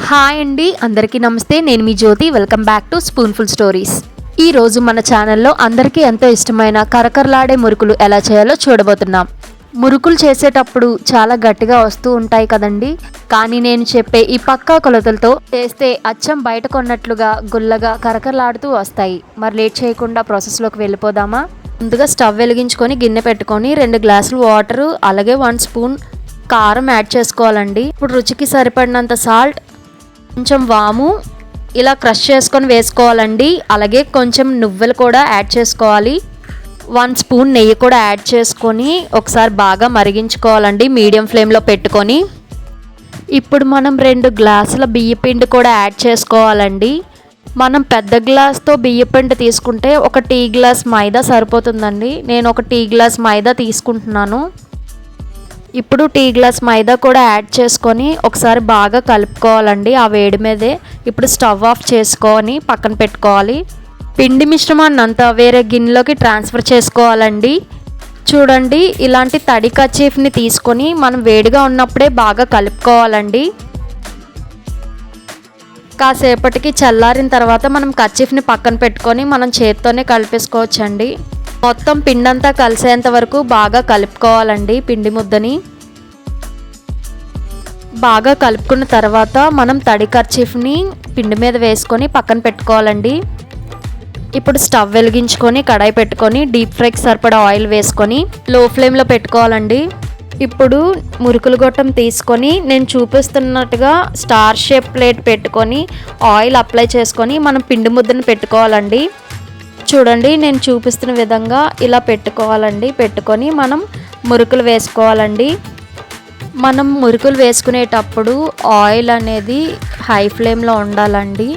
Hi అండి, అందరికీ నమస్తే. నేను మీ Jyothi. Welcome back to spoonful stories. ఈరోజు మన ఛానల్లో అందరికీ ఎంతో ఇష్టమైన కరకరలాడే మురుకులు ఎలా చేయాలో చూడబోతున్నాం. మురుకులు చేసేటప్పుడు చాలా గట్టిగా వస్తూ ఉంటాయి కదండి, కానీ నేను చెప్పే ఈ పక్కా కొలతలతో చేస్తే అచ్చం బయట కొన్నట్లుగా గుల్లగా కరకరలాడుతూ వస్తాయి. మరి లేట్ చేయకుండా ప్రాసెస్లోకి వెళ్ళిపోదామా? ముందుగా స్టవ్ వెలిగించుకొని గిన్నె పెట్టుకొని 2 గ్లాసులు వాటరు, అలాగే 1 స్పూన్ కారం యాడ్ చేసుకోవాలండి. ఇప్పుడు రుచికి సరిపడినంత సాల్ట్, కొంచెం వాము ఇలా క్రష్ చేసుకొని వేసుకోవాలండి. అలాగే కొంచెం నువ్వులు కూడా యాడ్ చేసుకోవాలి. 1 స్పూన్ నెయ్యి కూడా యాడ్ చేసుకొని ఒకసారి బాగా మరిగించుకోవాలండి మీడియం ఫ్లేమ్లో పెట్టుకొని. ఇప్పుడు మనం 2 గ్లాసుల బియ్యపిండి కూడా యాడ్ చేసుకోవాలండి. మనం పెద్ద గ్లాస్తో బియ్యపిండి తీసుకుంటే 1 టీ గ్లాస్ మైదా సరిపోతుందండి. నేను 1 టీ గ్లాస్ మైదా తీసుకుంటున్నాను. ఇప్పుడు టీ గ్లాస్ మైదా కూడా యాడ్ చేసుకొని ఒకసారి బాగా కలుపుకోవాలండి ఆ వేడి మీదే. ఇప్పుడు స్టవ్ ఆఫ్ చేసుకొని పక్కన పెట్టుకోవాలి. పిండి మిశ్రమాన్ని అంతా వేరే గిన్నెలోకి ట్రాన్స్ఫర్ చేసుకోవాలండి. చూడండి, ఇలాంటి తడి కర్చీఫ్ని తీసుకొని మనం వేడిగా ఉన్నప్పుడే బాగా కలుపుకోవాలండి. కాసేపటికి చల్లారిన తర్వాత మనం కర్చీఫ్ని పక్కన పెట్టుకొని మనం చేత్తోనే కలిపేసుకోవచ్చండి. మొత్తం పిండంతా కలిసేంత వరకు బాగా కలుపుకోవాలండి. పిండి ముద్దని బాగా కలుపుకున్న తర్వాత మనం తడి కర్చీఫ్ని పిండి మీద వేసుకొని పక్కన పెట్టుకోవాలండి. ఇప్పుడు స్టవ్ వెలిగించుకొని కడాయి పెట్టుకొని డీప్ ఫ్రైకి సరిపడా ఆయిల్ వేసుకొని లో ఫ్లేమ్లో పెట్టుకోవాలండి. ఇప్పుడు మురుకులు గొట్టం తీసుకొని నేను చూపిస్తున్నట్టుగా స్టార్ షేప్ ప్లేట్ పెట్టుకొని ఆయిల్ అప్లై చేసుకొని మనం పిండి ముద్దను పెట్టుకోవాలండి. చూడండి, నేను చూపిస్తున్న విధంగా ఇలా పెట్టుకోవాలండి. పెట్టుకొని మనం మురుకులు వేసుకోవాలండి. మనం మురుకులు వేసుకునేటప్పుడు ఆయిల్ అనేది హై ఫ్లేమ్లో ఉండాలండి.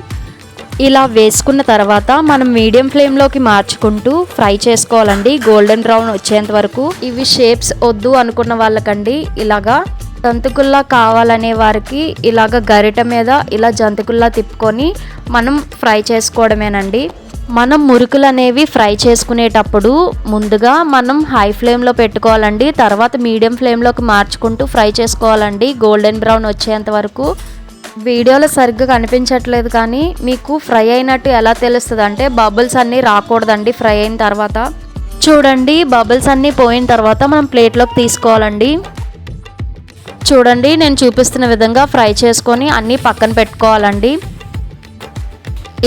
ఇలా వేసుకున్న తర్వాత మనం మీడియం ఫ్లేమ్లోకి మార్చుకుంటూ ఫ్రై చేసుకోవాలండి గోల్డెన్ బ్రౌన్ వచ్చేంత వరకు. ఇవి షేప్స్ వద్దు అనుకున్న వాళ్ళకండి ఇలాగా జంతికల్లా కావాలనే వారికి ఇలాగ గరిట మీద ఇలా జంతికల్లా తిప్పుకొని మనం ఫ్రై చేసుకోవడమేనండి. మనం మురుకులు అనేవి ఫ్రై చేసుకునేటప్పుడు ముందుగా మనం హై ఫ్లేమ్లో పెట్టుకోవాలండి. తర్వాత మీడియం ఫ్లేమ్లోకి మార్చుకుంటూ ఫ్రై చేసుకోవాలండి గోల్డెన్ బ్రౌన్ వచ్చేంత వరకు. వీడియోలో సరిగ్గా కనిపించట్లేదు, కానీ మీకు ఫ్రై అయినట్టు ఎలా తెలుస్తుంది అంటే బబుల్స్ అన్నీ రాకూడదండి ఫ్రై అయిన తర్వాత. చూడండి, బబుల్స్ అన్నీ పోయిన తర్వాత మనం ప్లేట్లోకి తీసుకోవాలండి. చూడండి, నేను చూపిస్తున్న విధంగా ఫ్రై చేసుకొని అన్నీ పక్కన పెట్టుకోవాలండి.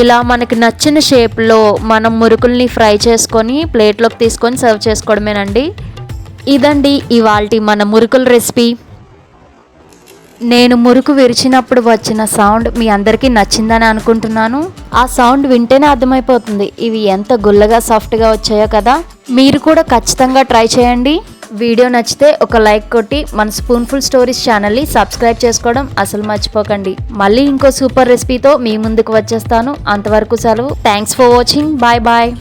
ఇలా మనకి నచ్చిన షేప్లో మనం మురుకుల్ని ఫ్రై చేసుకొని ప్లేట్లోకి తీసుకొని సర్వ్ చేసుకోవడమేనండి. ఇదండి ఇవాల్టి మన మురుకుల రెసిపీ. నేను మురుకు విరిచినప్పుడు వచ్చిన సౌండ్ మీ అందరికీ నచ్చిందని అనుకుంటున్నాను. ఆ సౌండ్ వింటేనే అర్థమైపోతుంది ఇవి ఎంత గుల్లగా సాఫ్ట్గా వచ్చాయో కదా. మీరు కూడా ఖచ్చితంగా ట్రై చేయండి. వీడియో నచ్చితే ఒక లైక్ కొట్టి మన స్పూన్ఫుల్ స్టోరీస్ ఛానల్ని సబ్స్క్రైబ్ చేసుకోవడం అసలు మర్చిపోకండి. మళ్ళీ ఇంకో సూపర్ రెసిపీతో మీ ముందుకు వచ్చేస్తాను. అంతవరకు సెలవు. Thanks for watching. Bye bye.